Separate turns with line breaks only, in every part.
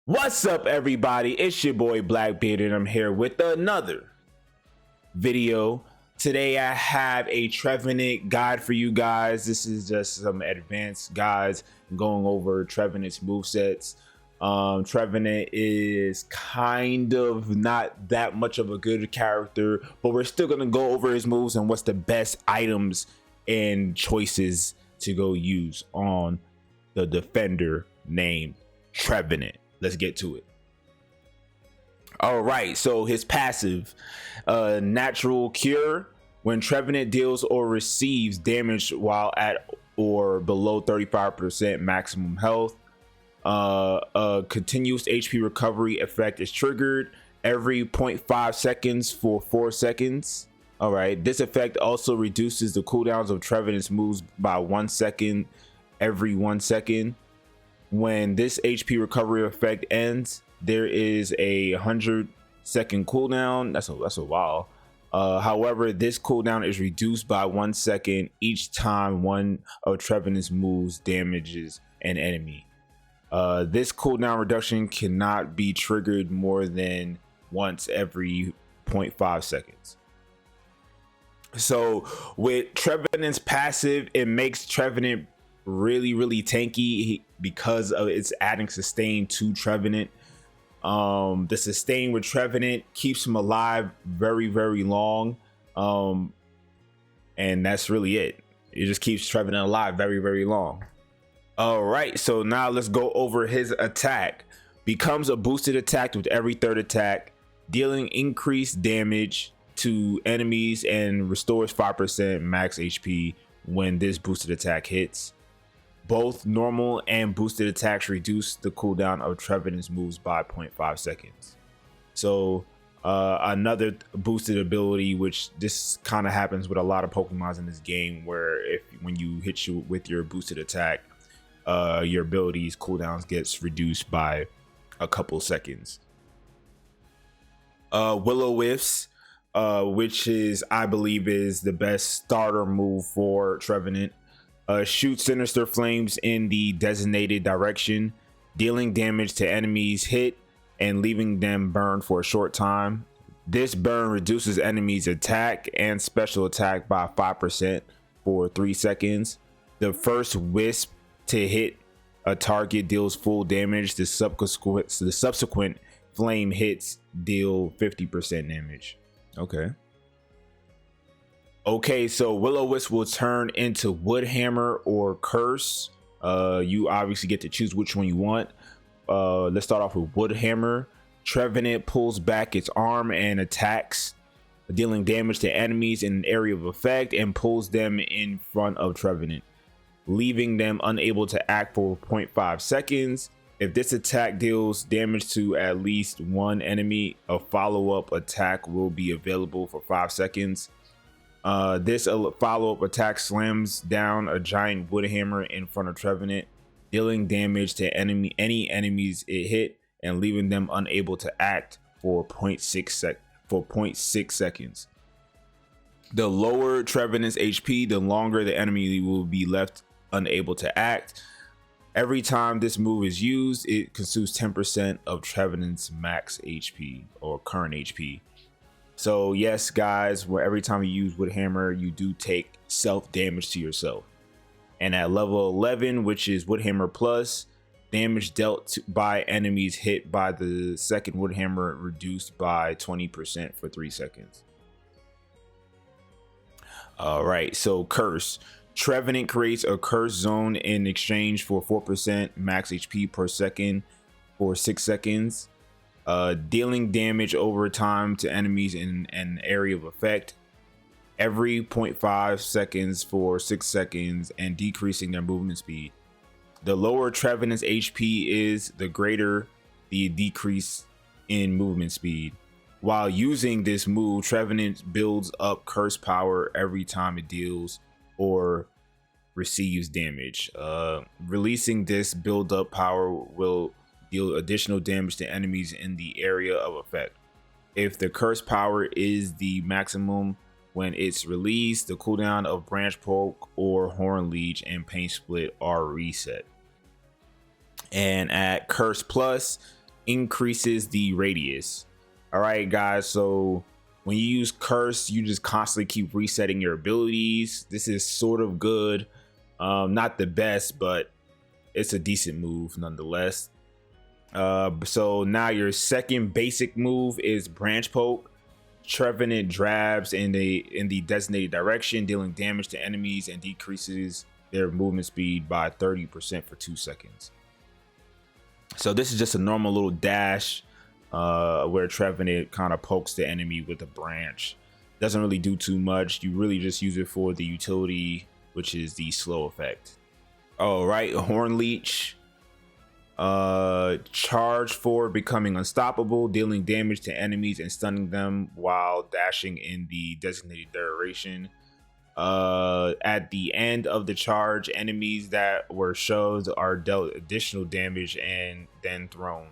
What's up, everybody? It's your boy Blackbeard, and I'm here with another video. Today I have a Trevenant guide for you guys. This is just some advanced guides going over Trevenant's movesets. Trevenant is kind of not that much of a good character, but we're still gonna go over his moves and what's the best items and choices to go use on the defender named Trevenant. Let's get to it. All right, so his passive, natural cure. When Trevenant deals or receives damage while at or below 35% maximum health, a continuous HP recovery effect is triggered every 0.5 seconds for 4 seconds. All right, this effect also reduces the cooldowns of Trevenant's moves by 1 second every 1 second. When this HP recovery effect ends, there is a 100-second cooldown. That's a while. However, this cooldown is reduced by 1 second each time one of Trevenant's moves damages an enemy. This cooldown reduction cannot be triggered more than once every 0.5 seconds. So with Trevenant's passive, it makes Trevenant really tanky because of its adding sustain to Trevenant. The sustain with Trevenant keeps him alive very long, and that's really it. It just keeps Trevenant alive very long. All right, so now let's go over his attack. Becomes a boosted attack with every third attack, dealing increased damage to enemies and restores 5% max HP when this boosted attack hits. Both normal and boosted attacks reduce the cooldown of Trevenant's moves by 0.5 seconds. So another boosted ability, which this kind of happens with a lot of Pokemons in this game, where when you hit you with your boosted attack, your abilities cooldowns gets reduced by a couple seconds. Will-O-Wisps, which I believe is the best starter move for Trevenant. Shoot sinister flames in the designated direction, dealing damage to enemies hit and leaving them burn for a short time. This burn reduces enemies attack and special attack by 5% for 3 seconds. The first wisp to hit a target deals full damage. The subsequent flame hits deal 50% damage. Okay, so Will-O-Wisp will turn into Woodhammer or Curse. You obviously get to choose which one you want. Let's start off with Woodhammer. Trevenant pulls back its arm and attacks, dealing damage to enemies in an area of effect, and pulls them in front of Trevenant, leaving them unable to act for 0.5 seconds. If this attack deals damage to at least one enemy, a follow-up attack will be available for 5 seconds. This follow-up attack slams down a giant Woodhammer in front of Trevenant, dealing damage to any enemies it hit and leaving them unable to act for 0.6 seconds. The lower Trevenant's HP, the longer the enemy will be left unable to act. Every time this move is used, it consumes 10% of Trevenant's max HP or current HP. So yes, guys, where every time you use Woodhammer, you do take self damage to yourself. And at level 11, which is Woodhammer plus, damage dealt by enemies hit by the second Woodhammer reduced by 20% for 3 seconds. All right, so Curse. Trevenant creates a curse zone in exchange for 4% max HP per second for 6 seconds. Dealing damage over time to enemies in an area of effect every 0.5 seconds for 6 seconds and decreasing their movement speed. The lower Trevenant's HP is, the greater the decrease in movement speed. While using this move, Trevenant builds up curse power every time it deals or receives damage. Releasing this build up power will deal additional damage to enemies in the area of effect. If the curse power is the maximum when it's released, the cooldown of Branch Poke or Horn Leech and Pain Split are reset. And at Curse Plus, increases the radius. All right, guys. So when you use Curse, you just constantly keep resetting your abilities. This is sort of good. Not the best, but it's a decent move nonetheless. So now your second basic move is Branch Poke. Trevenant drabs in the designated direction, dealing damage to enemies and decreases their movement speed by 30% for 2 seconds. So this is just a normal little dash where Trevenant kind of pokes the enemy with a branch. Doesn't really do too much. You really just use it for the utility, which is the slow effect. All right, Horn Leech. Charge for becoming unstoppable, dealing damage to enemies and stunning them while dashing in the designated duration. At the end of the charge, enemies that were shoved are dealt additional damage and then thrown.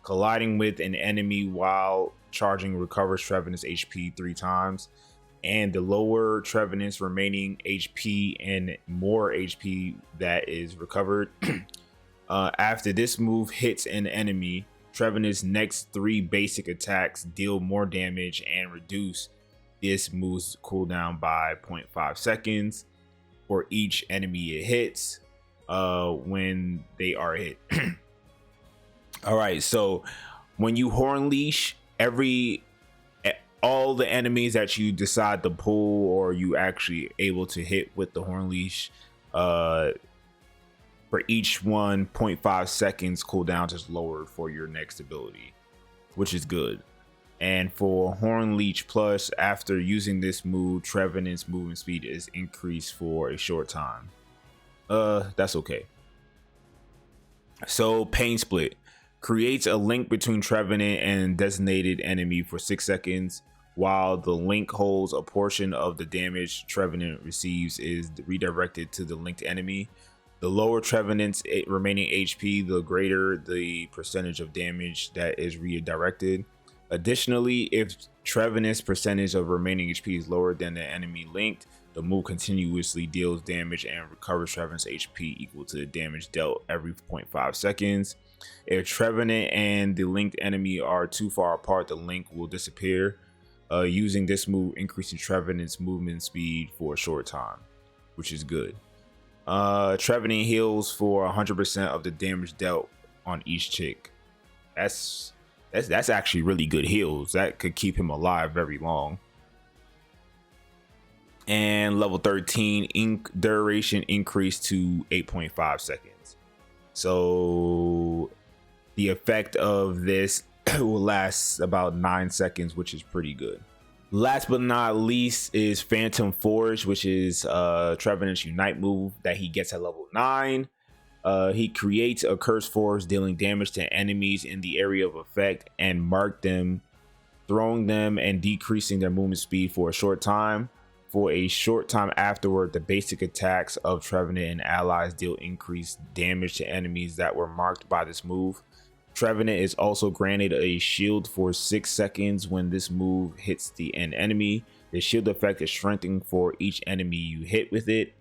Colliding with an enemy while charging recovers Trevenant's HP 3 times, and the lower Trevenant's remaining HP and more HP that is recovered. After this move hits an enemy, Trevenant's next 3 basic attacks deal more damage and reduce this move's cooldown by 0.5 seconds for each enemy it hits when they are hit. All right, so when you Horn Leash, all the enemies that you decide to pull or you actually able to hit with the Horn Leash, for each one, 0.5 seconds cooldown is lowered for your next ability, which is good. And for Horn Leech Plus, after using this move, Trevenant's movement speed is increased for a short time. That's okay. So Pain Split creates a link between Trevenant and designated enemy for 6 seconds. While the link holds, a portion of the damage Trevenant receives is redirected to the linked enemy. The lower Trevenant's remaining HP, the greater the percentage of damage that is redirected. Additionally, if Trevenant's percentage of remaining HP is lower than the enemy linked, the move continuously deals damage and recovers Trevenant's HP equal to the damage dealt every 0.5 seconds. If Trevenant and the linked enemy are too far apart, the link will disappear. Using this move, increasing Trevenant's movement speed for a short time, which is good. Trevenant heals for 100% of the damage dealt on each tick. That's actually really good heals. That could keep him alive very long. And level 13 duration increased to 8.5 seconds. So the effect of this will last about 9 seconds, which is pretty good. Last but not least is Phantom Forge, which is Trevenant's Unite move that he gets at level 9. He creates a Curse Force, dealing damage to enemies in the area of effect and mark them, throwing them and decreasing their movement speed for a short time. For a short time afterward, the basic attacks of Trevenant and allies deal increased damage to enemies that were marked by this move. Trevenant is also granted a shield for 6 seconds when this move hits an enemy. The shield effect is strengthened for each enemy you hit with it.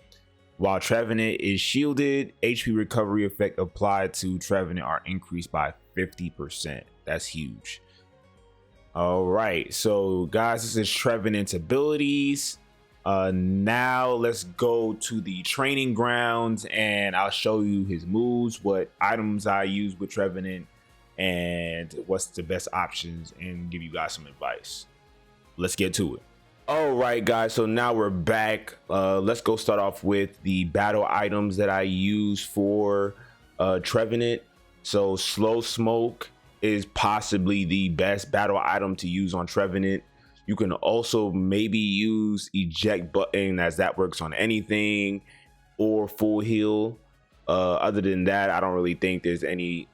While Trevenant is shielded, HP recovery effect applied to Trevenant are increased by 50%. That's huge. All right, so guys, this is Trevenant's abilities. Now let's go to the training grounds and I'll show you his moves, what items I use with Trevenant, and what's the best options, and give you guys some advice. Let's get to it. All right, guys, so now we're back. Let's go start off with the battle items that I use for Trevenant. So Slow Smoke is possibly the best battle item to use on Trevenant. You can also maybe use Eject Button, as that works on anything, or Full Heal. Other than that, I don't really think there's any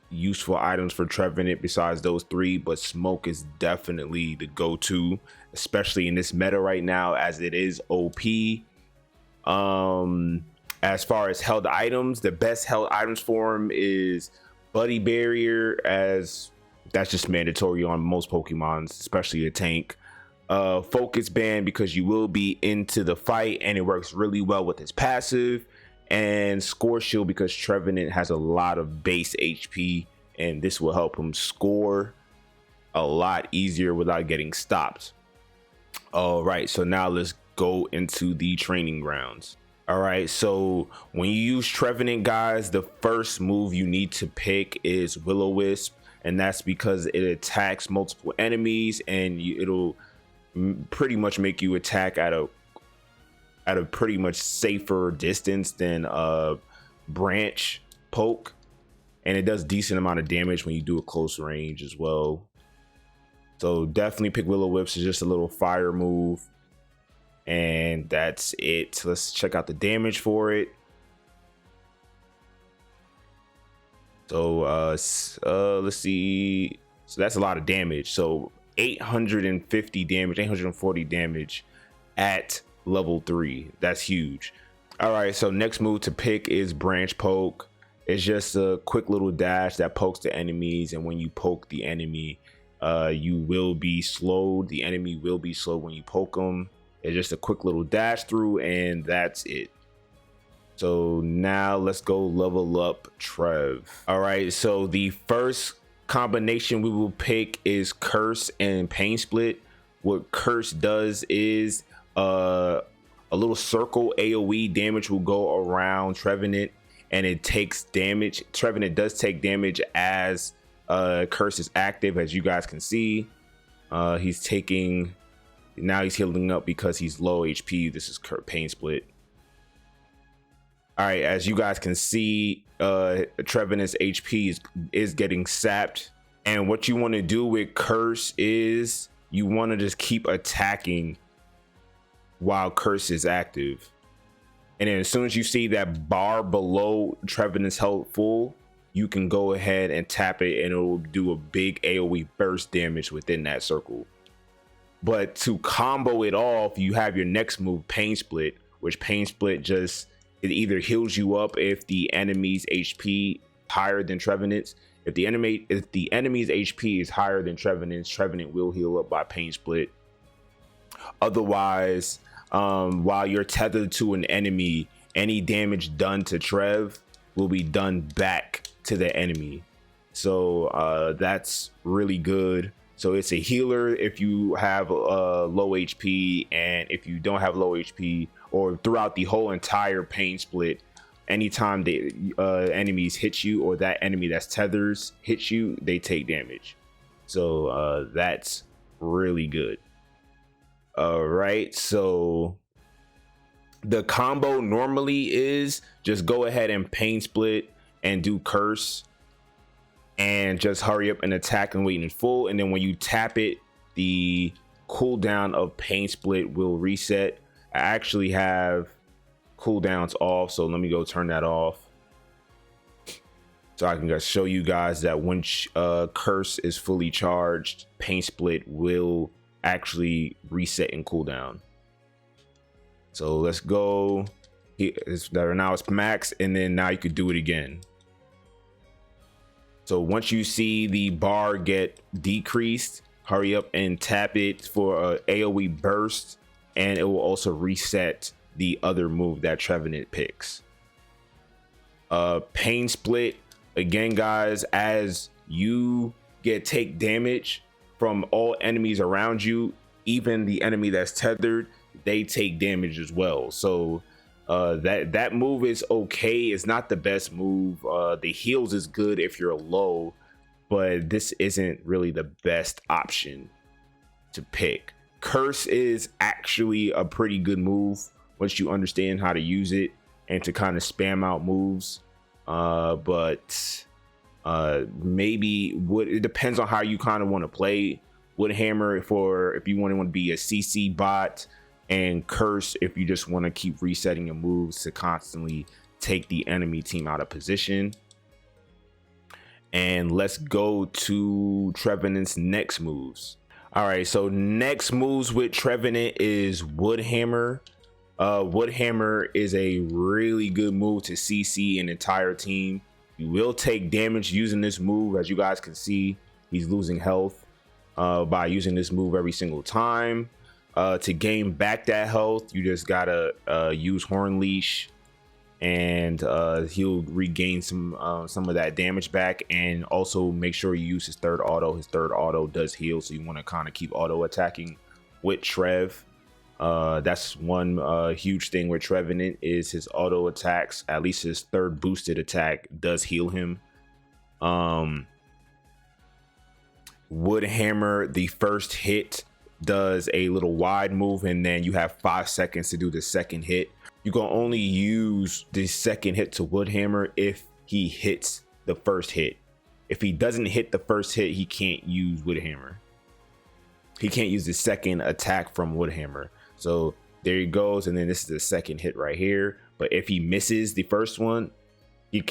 useful items for Trevenant besides those 3, but Smoke is definitely the go-to, especially in this meta right now, as it is OP. As far as held items, the best held items for him is Buddy Barrier, as that's just mandatory on most Pokemons, especially a tank. Focus Band, because you will be into the fight and it works really well with his passive. And Score Shield, because Trevenant has a lot of base HP and this will help him score a lot easier without getting stopped. All right, so now let's go into the training grounds. All right, so when you use Trevenant, guys, the first move you need to pick is Will-O-Wisp, and that's because it attacks multiple enemies, and it'll pretty much make you attack at a pretty much safer distance than branch poke, and it does decent amount of damage when you do a close range as well. So definitely pick Will-O-Wisp. It's just a little fire move, and that's it. Let's check out the damage for it. So let's see. So that's a lot of damage. So 850 damage, 840 damage at level 3. That's huge. All right, so next move to pick is Branch Poke. It's just a quick little dash that pokes the enemies, and when you poke the enemy, you will be slowed. The enemy will be slowed when you poke them. It's just a quick little dash through, and that's it. So now let's go level up Trev. All right, so the first combination we will pick is Curse and Pain Split. What Curse does is a little circle AoE damage will go around Trevenant, and it takes damage. Trevenant does take damage as Curse is active, as you guys can see. He's taking, now he's healing up because he's low HP. This is Pain Split. All right, as you guys can see, Trevenant's HP is getting sapped, and what you want to do with Curse is you want to just keep attacking while Curse is active, and then as soon as you see that bar below Trevenant's health full, you can go ahead and tap it, and it will do a big AoE burst damage within that circle. But to combo it off, you have your next move, Pain Split, which Pain Split just, it either heals you up if the enemy's HP higher than Trevenant's. If the enemy's HP is higher than Trevenant's, Trevenant will heal up by Pain Split. Otherwise, while you're tethered to an enemy, any damage done to Trev will be done back to the enemy. So that's really good. So it's a healer if you have low HP, and if you don't have low HP, or throughout the whole entire Pain Split, anytime the enemies hit you, or that enemy that's tethers hits you, they take damage. So that's really good. All right, so the combo normally is just go ahead and Pain Split and do Curse, and just hurry up and attack and wait in full, and then when you tap it, the cooldown of Pain Split will reset. I actually have cooldowns off, so let me go turn that off so I can just show you guys that when Curse is fully charged, Pain Split will actually reset in cooldown. So let's go. Now it's max, and then now you could do it again. So once you see the bar get decreased, hurry up and tap it for a AoE burst, and it will also reset the other move that Trevenant picks. Pain Split, again guys, as you take damage from all enemies around you, even the enemy that's tethered, they take damage as well. So that move is okay. It's not the best move. The heals is good if you're low, but this isn't really the best option to pick. Curse is actually a pretty good move once you understand how to use it and to kind of spam out moves. But maybe it depends on how you kind of want to play. Woodhammer for if you want to be a CC bot, and Curse if you just want to keep resetting your moves to constantly take the enemy team out of position. And let's go to Trevenant's next moves. All right, so next moves with Trevenant is Woodhammer. Woodhammer is a really good move to CC an entire team. You will take damage using this move. As you guys can see, he's losing health by using this move every single time. To gain back that health, you just gotta use Horn Leash and he'll regain some of that damage back. And also make sure you use his third auto. His third auto does heal, so you want to kind of keep auto attacking with Trev. That's one huge thing with Trevenant is his auto attacks. At least his third boosted attack does heal him. Woodhammer, the first hit does a little wide move, and then you have 5 seconds to do the second hit. You can only use the second hit to Woodhammer if he hits the first hit. If he doesn't hit the first hit, he can't use Woodhammer. He can't use the second attack from Woodhammer. So there he goes, and then this is the second hit right here. But if he misses the first one, he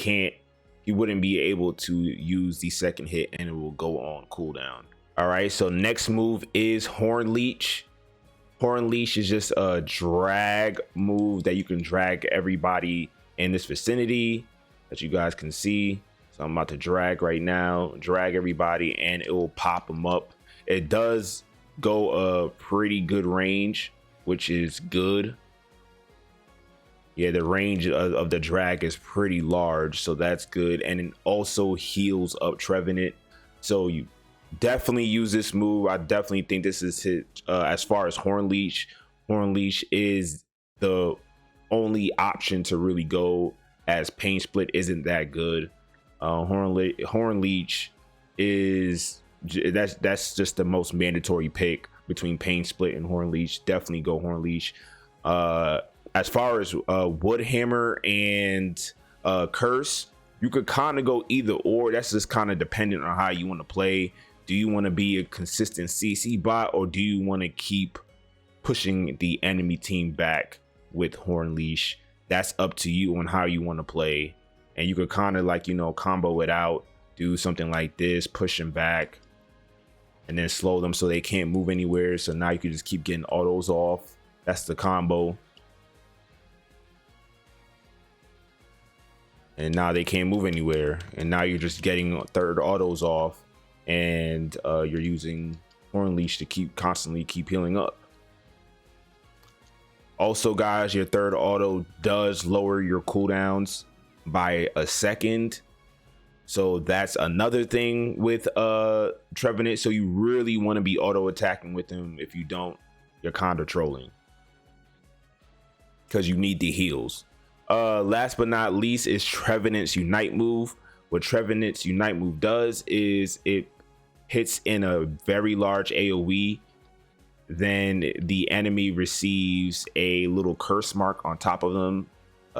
wouldn't be able to use the second hit, and it will go on cooldown. All right, so next move is Horn Leech. Horn Leech is just a drag move that you can drag everybody in this vicinity, that you guys can see. So I'm about to drag right now, drag everybody, and it will pop them up. It does go a pretty good range, which is good. Yeah, the range of the drag is pretty large, so that's good. And it also heals up Trevenant. So you definitely use this move. I definitely think this is hit. As far as Horn Leech is the only option to really go, as Pain Split isn't that good. Horn Leech is that's just the most mandatory pick between Pain Split and Horn Leech. Definitely go Horn Leech. As far as Woodhammer and Curse, you could kind of go either or. That's just kind of dependent on how you want to play. Do you want to be a consistent CC bot, or do you want to keep pushing the enemy team back with Horn Leash? That's up to you on how you want to play. And you could kind of, like, you know, combo it out, do something like this, push them back, and then slow them so they can't move anywhere. So now you can just keep getting autos off. That's the combo. And now they can't move anywhere, and now you're just getting third autos off, and you're using Horn Leash to constantly keep healing up. Also, guys, your third auto does lower your cooldowns by a second, so that's another thing with Trevenant. So you really want to be auto attacking with him. If you don't, you're kind of trolling, because you need the heals. Last but not least is Trevenant's Unite move. What Trevenant's Unite move does is it hits in a very large AoE. Then the enemy receives a little curse mark on top of them.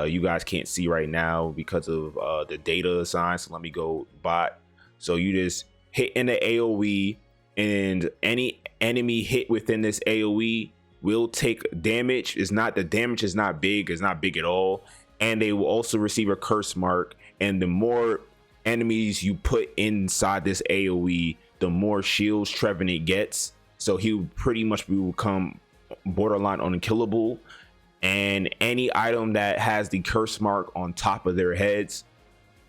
You guys can't see right now because of the data assigned. So let me go bot. So you just hit in the AoE, and any enemy hit within this AoE will take damage. The damage is not big. It's not big at all. And they will also receive a curse mark. And the more enemies you put inside this AoE, the more shields Trevenant gets. So he will pretty much become borderline unkillable. And any item that has the curse mark on top of their heads,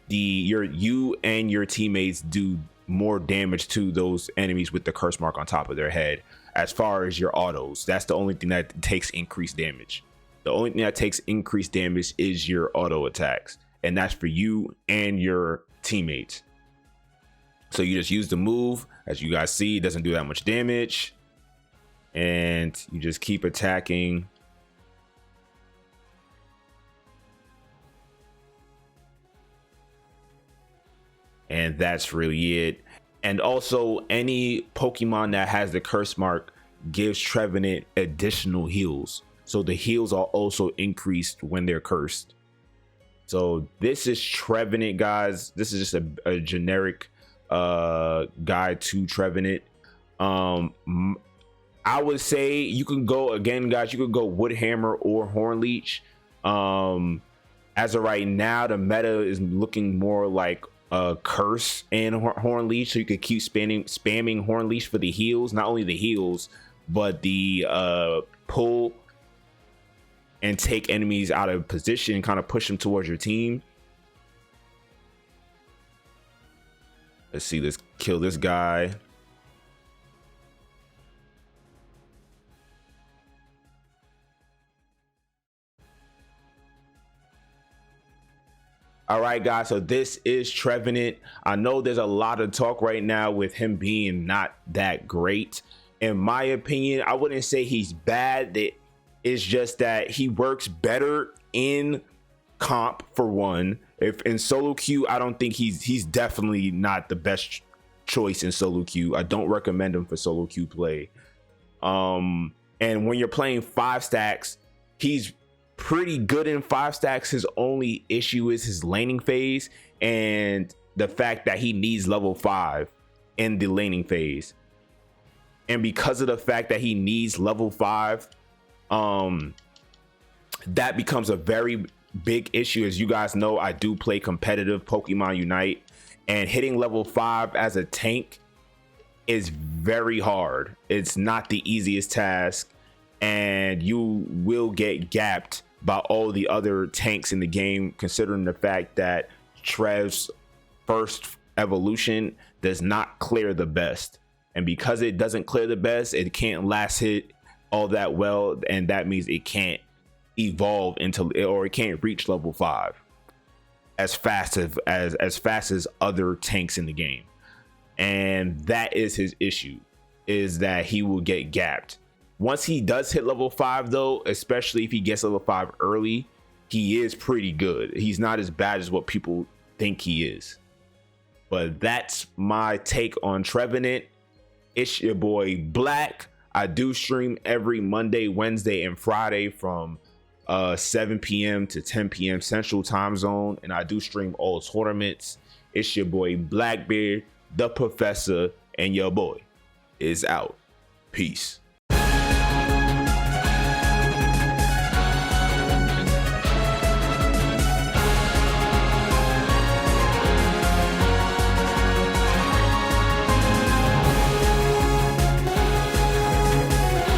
you and your teammates do more damage to those enemies with the curse mark on top of their head. As far as your autos, that's the only thing that takes increased damage. The only thing that takes increased damage is your auto attacks, and that's for you and your teammates. So you just use the move. As you guys see, it doesn't do that much damage, and you just keep attacking. And that's really it. And also, any Pokemon that has the curse mark gives Trevenant additional heals. So the heals are also increased when they're cursed. So this is Trevenant, guys. This is just a generic guide to Trevenant. I would say you can go, again, guys, you could go Woodhammer or Horn Leech. As of right now, the meta is looking more like Curse and Horn Leech, so you could keep spamming Horn Leech for the heals. Not only the heals, but the pull and take enemies out of position and kind of push them towards your team. Let's see, let's kill this guy. All right, guys, so this is Trevenant. I know there's a lot of talk right now with him being not that great. In my opinion, I wouldn't say he's bad. It's just that he works better in comp, for one. If in solo queue, I don't think he's definitely not the best choice in solo queue. I don't recommend him for solo queue play. And when you're playing 5 stacks, he's pretty good in 5 stacks. His only issue is his laning phase and the fact that he needs level 5 in the laning phase. And because of the fact that he needs level 5, that becomes a very big issue. As you guys know, I do play competitive Pokemon Unite, and hitting level 5 as a tank is very hard. It's not the easiest task, and you will get gapped by all the other tanks in the game, considering the fact that Trev's first evolution does not clear the best. And because it doesn't clear the best, it can't last hit all that well, and that means it can't evolve into, or it can't reach level 5 as fast as other tanks in the game. And that is his issue, is that he will get gapped. Once he does hit level 5 though, especially if he gets level 5 early, he is pretty good. He's not as bad as what people think he is. But that's my take on Trevenant. It's your boy Black. I do stream every Monday, Wednesday, and Friday from 7 p.m. to 10 p.m. Central Time Zone, and I do stream all tournaments. It's your boy Blackbeard, the Professor, and your boy is out. Peace.